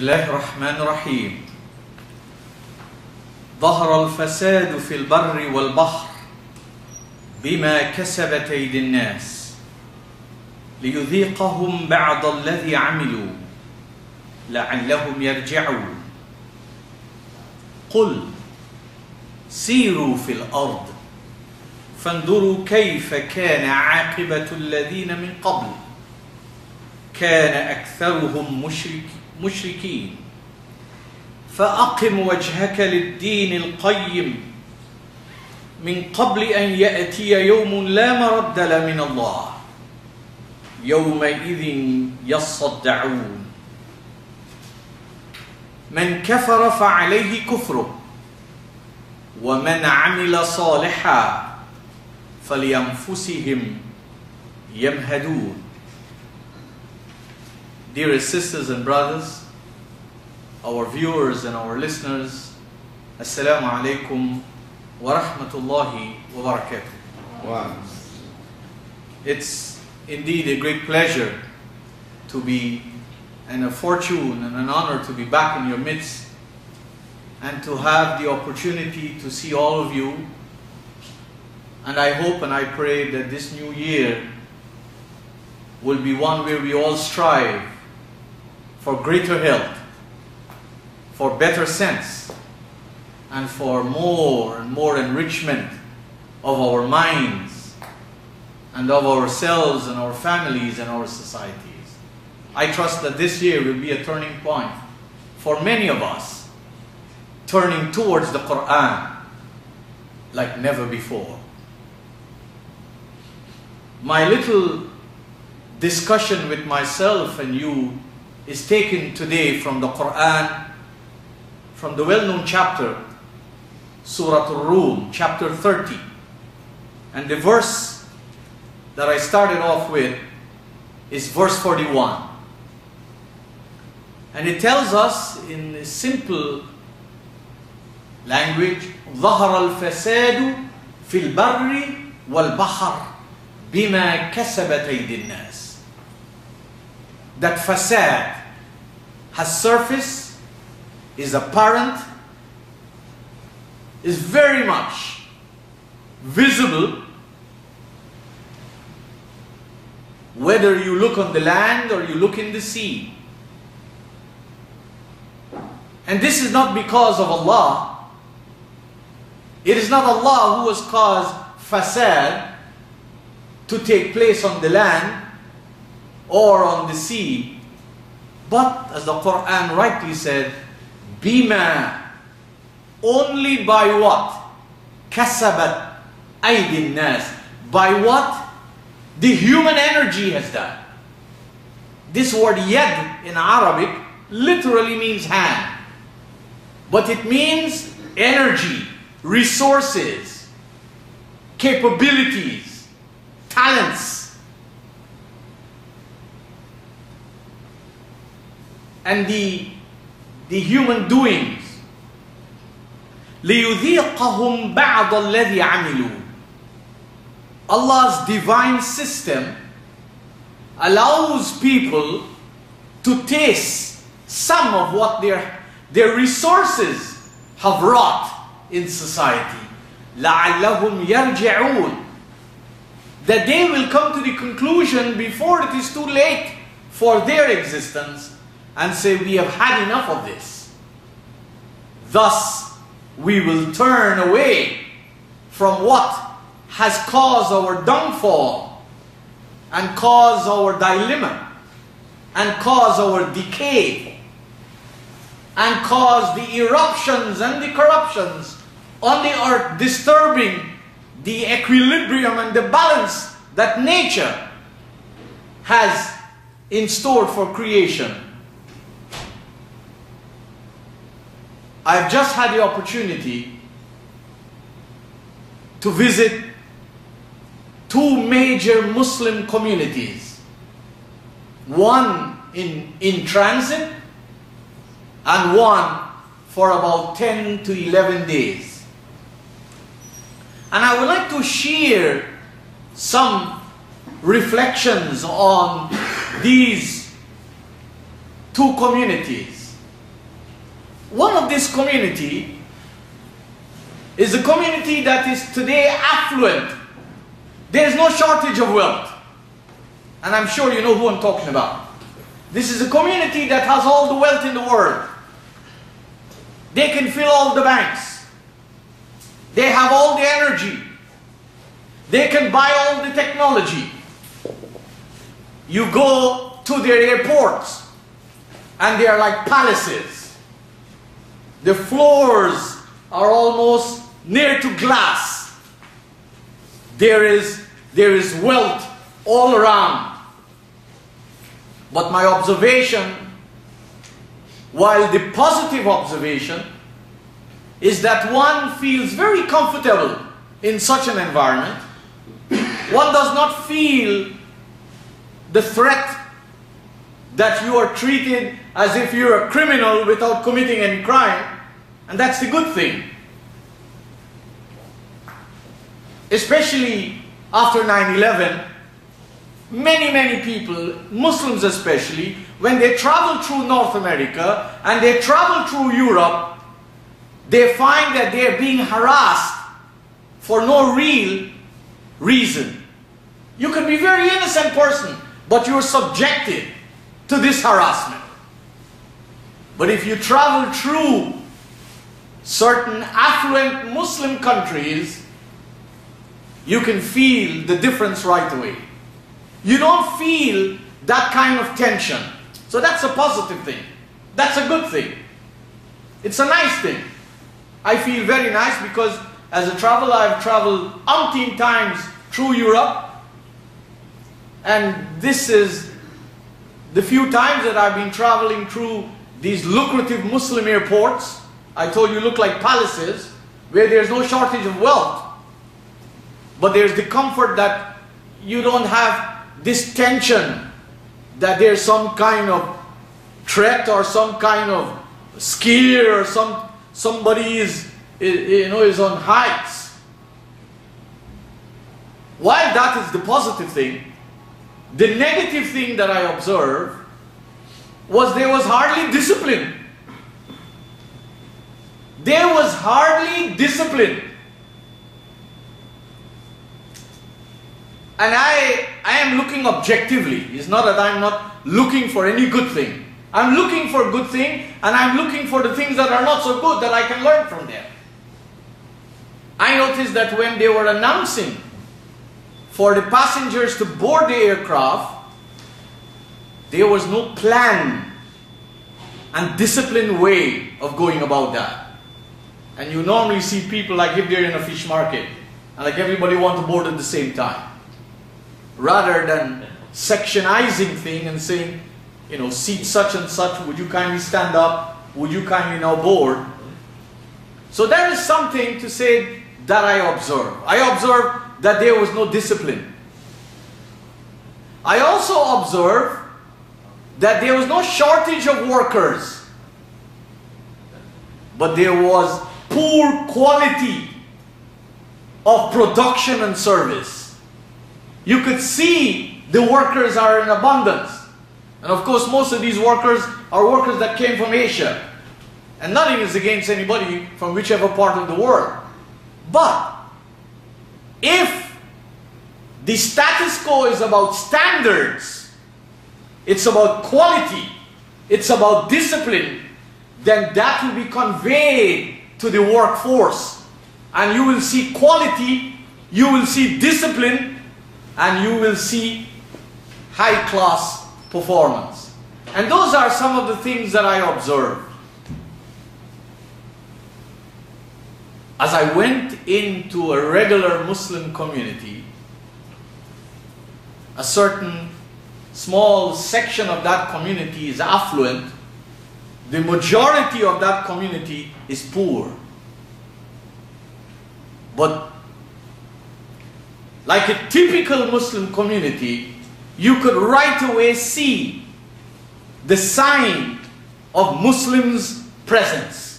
الله الرحمن الرحيم. ظهر الفساد في البر والبحر بما كسبت أيدي الناس ليذيقهم بعض الذي عملوا لعلهم يرجعون. قل سيروا في الأرض فانظروا كيف كان عاقبة الذين من قبل كان أكثرهم مشركين فأقم وجهك للدين القيم من قبل أن يأتي يوم لا مرد له من الله يومئذ يصدعون. من كفر فعليه كفره ومن عمل صالحا فلينفسهم يمهدون. Dearest sisters and brothers, our viewers and our listeners, Assalamu alaikum wa rahmatullahi wa barakatuh. Wow. It's indeed a great pleasure to be, and a fortune and an honor to be back in your midst and to have the opportunity to see all of you. And I hope and I pray that this new year will be one where we all strive for greater health, for better sense, and for more and more enrichment of our minds and of ourselves and our families and our societies. I trust that this year will be a turning point for many of us, turning towards the Qur'an like never before. My little discussion with myself and you is taken today from the Qur'an, from the well-known chapter, Surah Al-Rum, chapter 30. And the verse that I started off with is verse 41. And it tells us in a simple language, ظهر الفساد في البر والبحر بما كسبت أيدي الناس. That fasad has surfaced, is apparent, is very much visible, whether you look on the land or you look in the sea. And this is not because of Allah. It is not Allah who has caused fasad to take place on the land or on the sea, but as the Qur'an rightly said, bima, only by what? Kasabat aydin nas, by what the human energy has done. This word yad in Arabic literally means hand, but it means energy, resources, capabilities, talents. And the human doings. لِيُذِيقَهُمْ بَعْضَ الَّذِي عَمِلُوا. Allah's divine system allows people to taste some of what their resources have wrought in society. لَعَلَّهُمْ يَرْجِعُونَ. That they will come to the conclusion before it is too late for their existence and say, we have had enough of this. Thus, we will turn away from what has caused our downfall and caused our dilemma and caused our decay and caused the eruptions and the corruptions on the earth, disturbing the equilibrium and the balance that nature has in store for creation. I've just had the opportunity to visit two major Muslim communities. One in transit and one for about 10 to 11 days. And I would like to share some reflections on these two communities One of this community is a community that is today affluent. There is no shortage of wealth. And I'm sure you know who I'm talking about. This is a community that has all the wealth in the world. They can fill all the banks. They have all the energy. They can buy all the technology. You go to their airports and they are like palaces. The floors are almost near to glass. There is wealth all around. But my observation, while the positive observation, is that one feels very comfortable in such an environment. One does not feel the threat that you are treated as if you're a criminal without committing any crime. And that's the good thing. Especially after 9/11, many people, Muslims especially, when they travel through North America and they travel through Europe, they find that they are being harassed for no real reason. You can be a very innocent person, but you're subjected to this harassment. But if you travel through certain affluent Muslim countries, you can feel the difference right away. You don't feel that kind of tension. So that's a positive thing. That's a good thing. It's a nice thing. I feel very nice because as a traveler, I've traveled umpteen times through Europe. And this is the few times that I've been traveling through these lucrative Muslim airports. I told you look like palaces where there's no shortage of wealth. But there's the comfort that you don't have this tension that there's some kind of threat or some kind of scare or somebody is on heights. While that is the positive thing, the negative thing that I observed was there was hardly discipline. There was hardly discipline. And I am looking objectively. It's not that I'm not looking for any good thing. I'm looking for a good thing, and I'm looking for the things that are not so good that I can learn from them. I noticed that when they were announcing for the passengers to board the aircraft, there was no plan and disciplined way of going about that. And you normally see people like if they're in a fish market, and like everybody wants to board at the same time. Rather than sectionizing thing and saying, seat such and such, would you kindly stand up? Would you kindly now board? So there is something to say that I observed. I observed that there was no discipline. I also observed that there was no shortage of workers, but there was poor quality of production and service. You could see the workers are in abundance. And of course, most of these workers are workers that came from Asia. And nothing is against anybody from whichever part of the world. But if the status quo is about standards, it's about quality, it's about discipline, then that will be conveyed to the workforce. And you will see quality, you will see discipline, and you will see high-class performance. And those are some of the things that I observed. As I went into a regular Muslim community, a certain small section of that community is affluent. The majority of that community is poor. But like a typical Muslim community, you could right away see the sign of Muslims' presence.